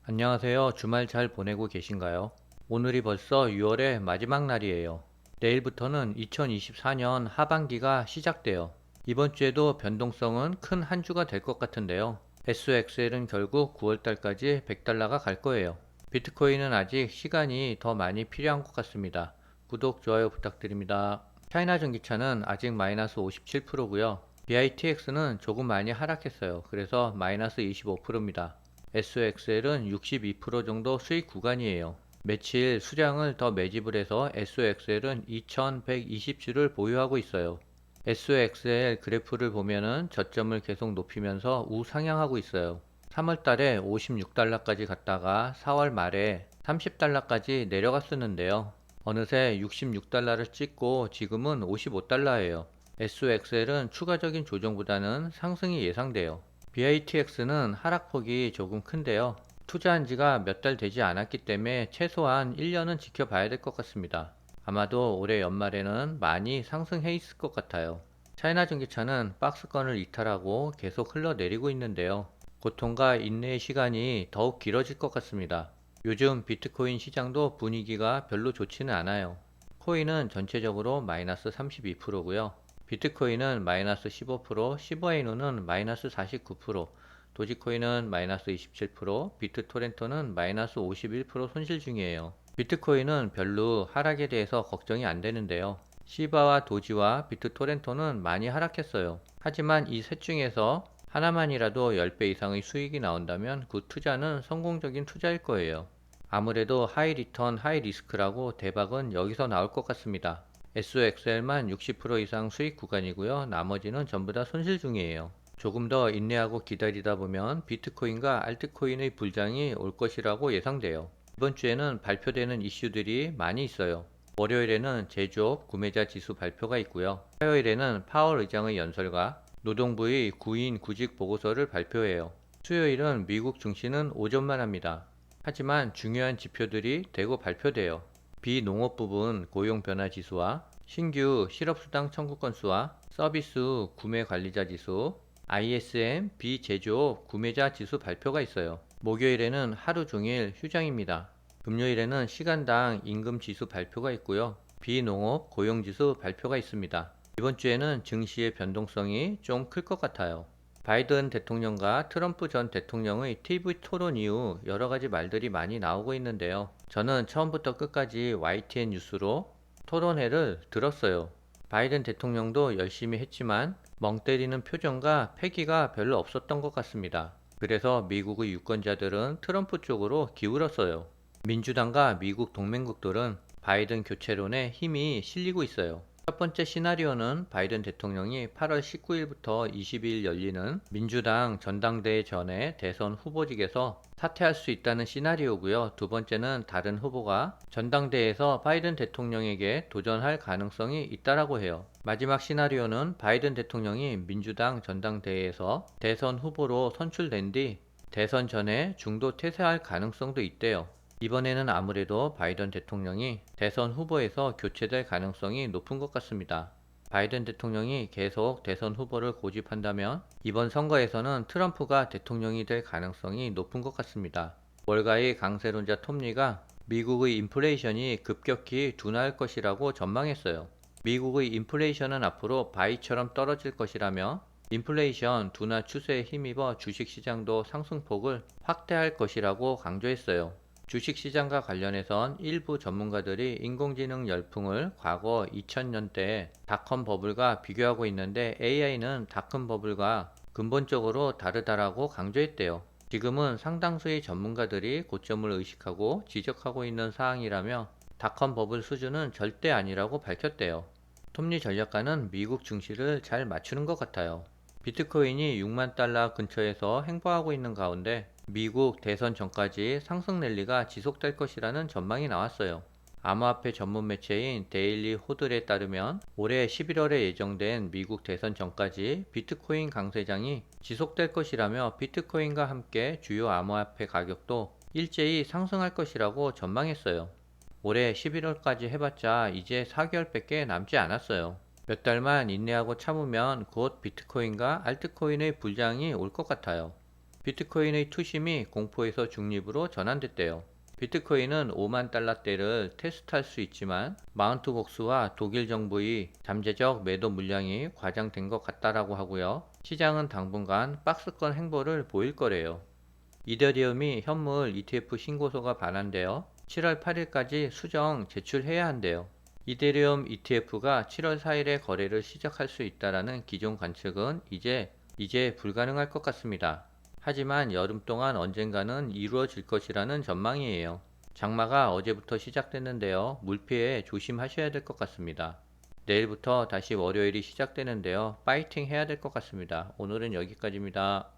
안녕하세요. 주말 잘 보내고 계신가요? 오늘이 벌써 6월의 마지막 날이에요. 내일부터는 2024년 하반기가 시작돼요. 이번 주에도 변동성은 큰 한 주가 될 것 같은데요. SXL은 결국 9월달까지 100달러가 갈 거예요. 비트코인은 아직 시간이 더 많이 필요한 것 같습니다. 구독, 좋아요 부탁드립니다. 차이나 전기차는 아직 마이너스 57%고요. BITX는 조금 많이 하락했어요. 그래서 마이너스 25%입니다. SOXL은 62% 정도 수익 구간이에요. 며칠 수량을 더 매집을 해서 SOXL은 2120주를 보유하고 있어요. SOXL 그래프를 보면은 저점을 계속 높이면서 우상향하고 있어요. 3월 달에 56달러까지 갔다가 4월 말에 30달러까지 내려갔었는데요. 어느새 66달러를 찍고 지금은 55달러예요. SOXL은 추가적인 조정보다는 상승이 예상돼요. BITX는 하락폭이 조금 큰데요. 투자한 지가 몇 달 되지 않았기 때문에 최소한 1년은 지켜봐야 될 것 같습니다. 아마도 올해 연말에는 많이 상승해 있을 것 같아요. 차이나 전기차는 박스권을 이탈하고 계속 흘러내리고 있는데요. 고통과 인내의 시간이 더욱 길어질 것 같습니다. 요즘 비트코인 시장도 분위기가 별로 좋지는 않아요. 코인은 전체적으로 마이너스 32%고요. 비트코인은 마이너스 15%, 시바이누는 마이너스 49%, 도지코인은 마이너스 27%, 비트토렌토는 마이너스 51% 손실 중이에요. 비트코인은 별로 하락에 대해서 걱정이 안 되는데요. 시바와 도지와 비트토렌토는 많이 하락했어요. 하지만 이 셋 중에서 하나만이라도 10배 이상의 수익이 나온다면 그 투자는 성공적인 투자일 거예요. 아무래도 하이 리턴, 하이 리스크라고 대박은 여기서 나올 것 같습니다. SOXL만 60% 이상 수익 구간이고요. 나머지는 전부 다 손실 중이에요. 조금 더 인내하고 기다리다 보면 비트코인과 알트코인의 불장이 올 것이라고 예상돼요. 이번 주에는 발표되는 이슈들이 많이 있어요. 월요일에는 제조업 구매자 지수 발표가 있고요. 화요일에는 파월 의장의 연설과 노동부의 구인 구직 보고서를 발표해요. 수요일은 미국 증시는 오전만 합니다. 하지만 중요한 지표들이 대거 발표돼요. 비농업 부분 고용 변화 지수와 신규 실업수당 청구 건수와 서비스 구매 관리자 지수, ISM 비제조업 구매자 지수 발표가 있어요. 목요일에는 하루 종일 휴장입니다. 금요일에는 시간당 임금 지수 발표가 있고요. 비농업 고용 지수 발표가 있습니다. 이번 주에는 증시의 변동성이 좀 클 것 같아요. 바이든 대통령과 트럼프 전 대통령의 TV 토론 이후 여러 가지 말들이 많이 나오고 있는데요. 저는 처음부터 끝까지 YTN 뉴스로 토론회를 들었어요. 바이든 대통령도 열심히 했지만 멍 때리는 표정과 패기가 별로 없었던 것 같습니다. 그래서 미국의 유권자들은 트럼프 쪽으로 기울었어요. 민주당과 미국 동맹국들은 바이든 교체론에 힘이 실리고 있어요. 첫 번째 시나리오는 바이든 대통령이 8월 19일부터 20일 열리는 민주당 전당대회 전에 대선 후보직에서 사퇴할 수 있다는 시나리오고요. 두 번째는 다른 후보가 전당대회에서 바이든 대통령에게 도전할 가능성이 있다라고 해요. 마지막 시나리오는 바이든 대통령이 민주당 전당대회에서 대선 후보로 선출된 뒤 대선 전에 중도 퇴세할 가능성도 있대요. 이번에는 아무래도 바이든 대통령이 대선 후보에서 교체될 가능성이 높은 것 같습니다. 바이든 대통령이 계속 대선 후보를 고집한다면 이번 선거에서는 트럼프가 대통령이 될 가능성이 높은 것 같습니다. 월가의 강세론자 톱니가 미국의 인플레이션이 급격히 둔화할 것이라고 전망했어요. 미국의 인플레이션은 앞으로 바위처럼 떨어질 것이라며 인플레이션 둔화 추세에 힘입어 주식시장도 상승폭을 확대할 것이라고 강조했어요. 주식시장과 관련해선 일부 전문가들이 인공지능 열풍을 과거 2000년대 닷컴 버블과 비교하고 있는데 AI는 닷컴 버블과 근본적으로 다르다라고 강조했대요. 지금은 상당수의 전문가들이 고점을 의식하고 지적하고 있는 사항이라며 닷컴 버블 수준은 절대 아니라고 밝혔대요. 톱니 전략가는 미국 증시를 잘 맞추는 것 같아요. 비트코인이 6만 달러 근처에서 행보하고 있는 가운데 미국 대선 전까지 상승 랠리가 지속될 것이라는 전망이 나왔어요. 암호화폐 전문 매체인 데일리 호들에 따르면 올해 11월에 예정된 미국 대선 전까지 비트코인 강세장이 지속될 것이라며 비트코인과 함께 주요 암호화폐 가격도 일제히 상승할 것이라고 전망했어요. 올해 11월까지 해봤자 이제 4개월밖에 남지 않았어요. 몇 달만 인내하고 참으면 곧 비트코인과 알트코인의 불장이 올 것 같아요. 비트코인의 투심이 공포에서 중립으로 전환됐대요. 비트코인은 5만 달러대를 테스트할 수 있지만 마운트 곡스와 독일 정부의 잠재적 매도 물량이 과장된 것 같다라고 하고요. 시장은 당분간 박스권 행보를 보일 거래요. 이더리움이 현물 ETF 신고서가 반환되어 7월 8일까지 수정 제출해야 한대요. 이더리움 ETF가 7월 4일에 거래를 시작할 수 있다라는 기존 관측은 이제 불가능할 것 같습니다. 하지만 여름 동안 언젠가는 이루어질 것이라는 전망이에요. 장마가 어제부터 시작됐는데요. 물피해 조심하셔야 될 것 같습니다. 내일부터 다시 월요일이 시작되는데요. 파이팅 해야 될 것 같습니다. 오늘은 여기까지입니다.